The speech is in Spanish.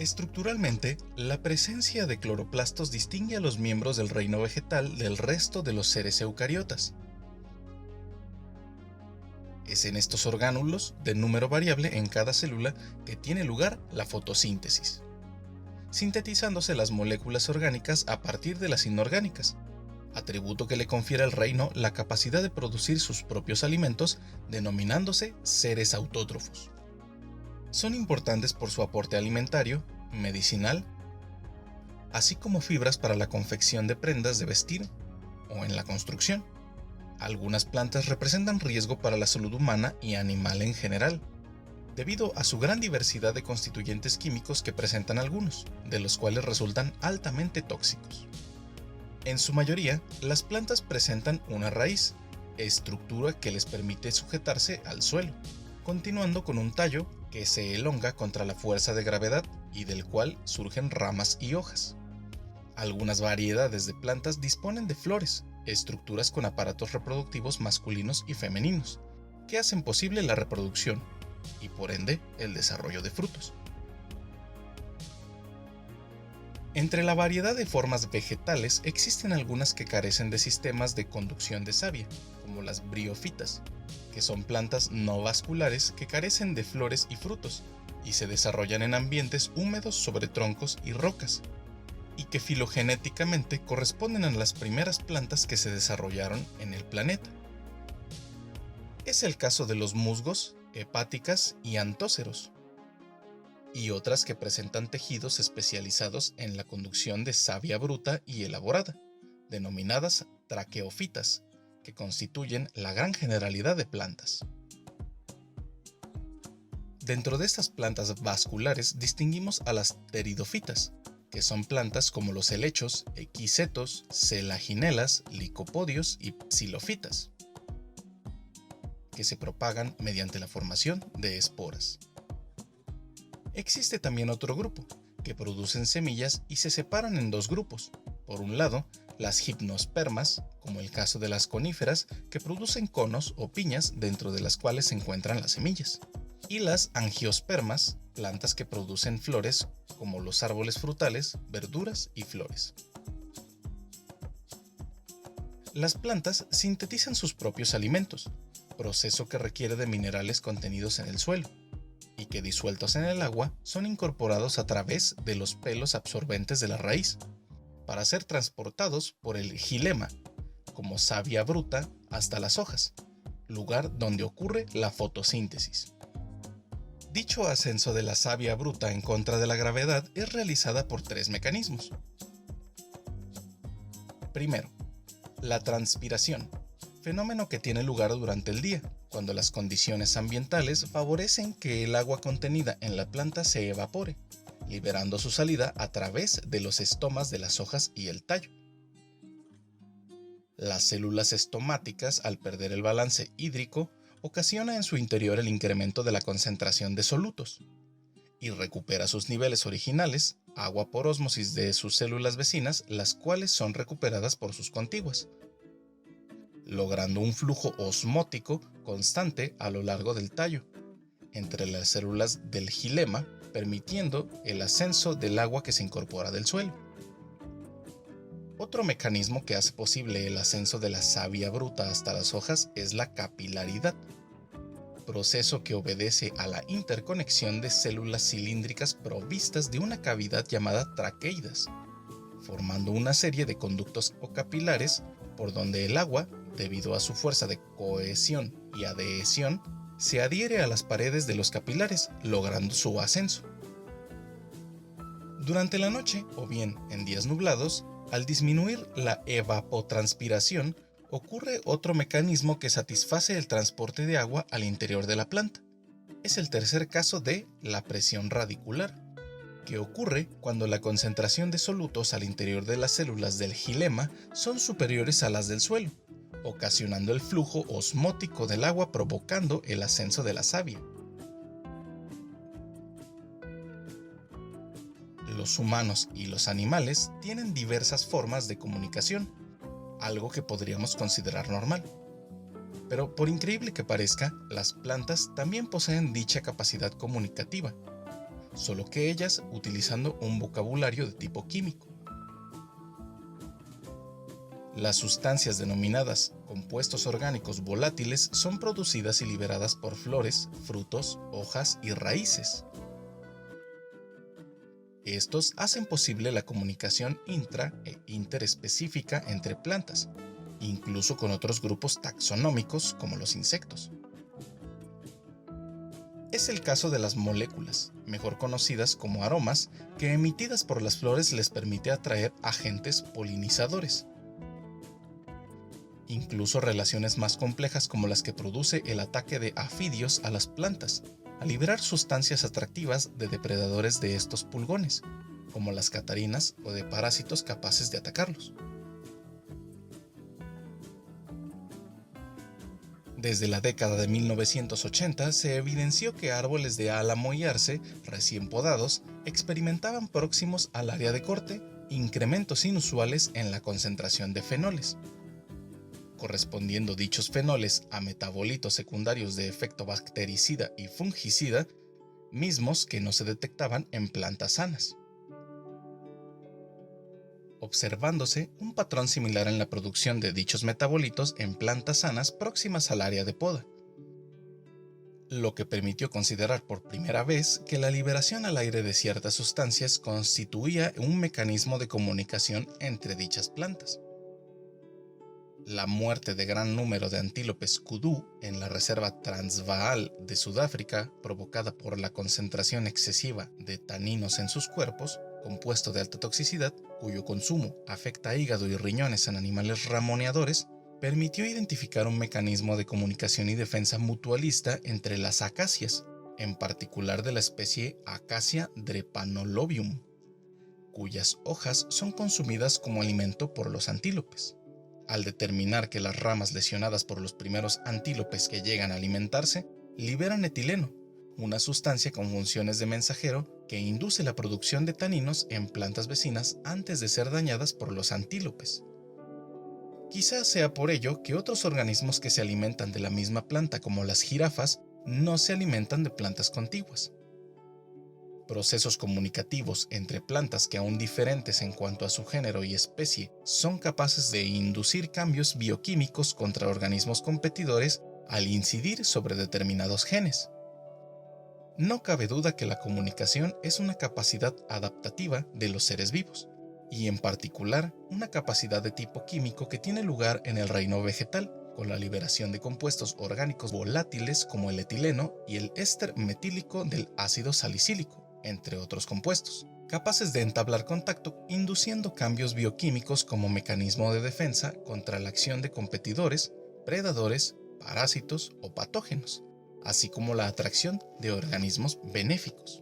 Estructuralmente, la presencia de cloroplastos distingue a los miembros del reino vegetal del resto de los seres eucariotas. Es en estos orgánulos, de número variable en cada célula, que tiene lugar la fotosíntesis, sintetizándose las moléculas orgánicas a partir de las inorgánicas, atributo que le confiere al reino la capacidad de producir sus propios alimentos, denominándose seres autótrofos. Son importantes por su aporte alimentario, medicinal, así como fibras para la confección de prendas de vestir o en la construcción. Algunas plantas representan riesgo para la salud humana y animal en general, debido a su gran diversidad de constituyentes químicos que presentan algunos, de los cuales resultan altamente tóxicos. En su mayoría, las plantas presentan una raíz, estructura que les permite sujetarse al suelo, continuando con un tallo que se elonga contra la fuerza de gravedad y del cual surgen ramas y hojas. Algunas variedades de plantas disponen de flores, estructuras con aparatos reproductivos masculinos y femeninos, que hacen posible la reproducción y por ende el desarrollo de frutos. Entre la variedad de formas vegetales existen algunas que carecen de sistemas de conducción de savia, como las briófitas, que son plantas no vasculares que carecen de flores y frutos, y se desarrollan en ambientes húmedos sobre troncos y rocas, y que filogenéticamente corresponden a las primeras plantas que se desarrollaron en el planeta. Es el caso de los musgos, hepáticas y antóceros, y otras que presentan tejidos especializados en la conducción de savia bruta y elaborada, denominadas traqueófitas, que constituyen la gran generalidad de plantas. Dentro de estas plantas vasculares distinguimos a las pteridófitas, que son plantas como los helechos, equisetos, selaginelas, licopodios y psilofitas, que se propagan mediante la formación de esporas. Existe también otro grupo, que producen semillas y se separan en dos grupos. Por un lado, las gimnospermas, como el caso de las coníferas, que producen conos o piñas dentro de las cuales se encuentran las semillas. Y las angiospermas, plantas que producen flores, como los árboles frutales, verduras y flores. Las plantas sintetizan sus propios alimentos, proceso que requiere de minerales contenidos en el suelo, y que disueltos en el agua son incorporados a través de los pelos absorbentes de la raíz, para ser transportados por el xilema, como savia bruta, hasta las hojas, lugar donde ocurre la fotosíntesis. Dicho ascenso de la savia bruta en contra de la gravedad es realizada por tres mecanismos. Primero, la transpiración, fenómeno que tiene lugar durante el día, cuando las condiciones ambientales favorecen que el agua contenida en la planta se evapore, liberando su salida a través de los estomas de las hojas y el tallo. Las células estomáticas, al perder el balance hídrico, ocasiona en su interior el incremento de la concentración de solutos y recupera sus niveles originales, agua por ósmosis de sus células vecinas, las cuales son recuperadas por sus contiguas, logrando un flujo osmótico constante a lo largo del tallo, entre las células del xilema, permitiendo el ascenso del agua que se incorpora del suelo. Otro mecanismo que hace posible el ascenso de la savia bruta hasta las hojas es la capilaridad, proceso que obedece a la interconexión de células cilíndricas provistas de una cavidad llamada traqueidas, formando una serie de conductos o capilares por donde el agua, debido a su fuerza de cohesión y adhesión, se adhiere a las paredes de los capilares, logrando su ascenso. Durante la noche, o bien en días nublados, al disminuir la evapotranspiración, ocurre otro mecanismo que satisface el transporte de agua al interior de la planta. Es el tercer caso de la presión radicular, que ocurre cuando la concentración de solutos al interior de las células del xilema son superiores a las del suelo, ocasionando el flujo osmótico del agua provocando el ascenso de la savia. Los humanos y los animales tienen diversas formas de comunicación, algo que podríamos considerar normal. Pero por increíble que parezca, las plantas también poseen dicha capacidad comunicativa, solo que ellas utilizando un vocabulario de tipo químico. Las sustancias denominadas compuestos orgánicos volátiles son producidas y liberadas por flores, frutos, hojas y raíces. Estos hacen posible la comunicación intra e interespecífica entre plantas, incluso con otros grupos taxonómicos como los insectos. Es el caso de las moléculas, mejor conocidas como aromas, que emitidas por las flores les permite atraer agentes polinizadores. Incluso relaciones más complejas como las que produce el ataque de afidios a las plantas, a liberar sustancias atractivas de depredadores de estos pulgones, como las catarinas o de parásitos capaces de atacarlos. Desde la década de 1980 se evidenció que árboles de álamo y arce, recién podados, experimentaban próximos al área de corte incrementos inusuales en la concentración de fenoles, correspondiendo dichos fenoles a metabolitos secundarios de efecto bactericida y fungicida, mismos que no se detectaban en plantas sanas, observándose un patrón similar en la producción de dichos metabolitos en plantas sanas próximas al área de poda, lo que permitió considerar por primera vez que la liberación al aire de ciertas sustancias constituía un mecanismo de comunicación entre dichas plantas. La muerte de gran número de antílopes kudu en la reserva Transvaal de Sudáfrica, provocada por la concentración excesiva de taninos en sus cuerpos, compuesto de alta toxicidad, cuyo consumo afecta hígado y riñones en animales ramoneadores, permitió identificar un mecanismo de comunicación y defensa mutualista entre las acacias, en particular de la especie Acacia drepanolobium, cuyas hojas son consumidas como alimento por los antílopes. Al determinar que las ramas lesionadas por los primeros antílopes que llegan a alimentarse liberan etileno, una sustancia con funciones de mensajero que induce la producción de taninos en plantas vecinas antes de ser dañadas por los antílopes. Quizás sea por ello que otros organismos que se alimentan de la misma planta como las jirafas no se alimentan de plantas contiguas. Procesos comunicativos entre plantas que aún diferentes en cuanto a su género y especie son capaces de inducir cambios bioquímicos contra organismos competidores al incidir sobre determinados genes. No cabe duda que la comunicación es una capacidad adaptativa de los seres vivos, y en particular una capacidad de tipo químico que tiene lugar en el reino vegetal, con la liberación de compuestos orgánicos volátiles como el etileno y el éster metílico del ácido salicílico, entre otros compuestos, capaces de entablar contacto induciendo cambios bioquímicos como mecanismo de defensa contra la acción de competidores, predadores, parásitos o patógenos, así como la atracción de organismos benéficos.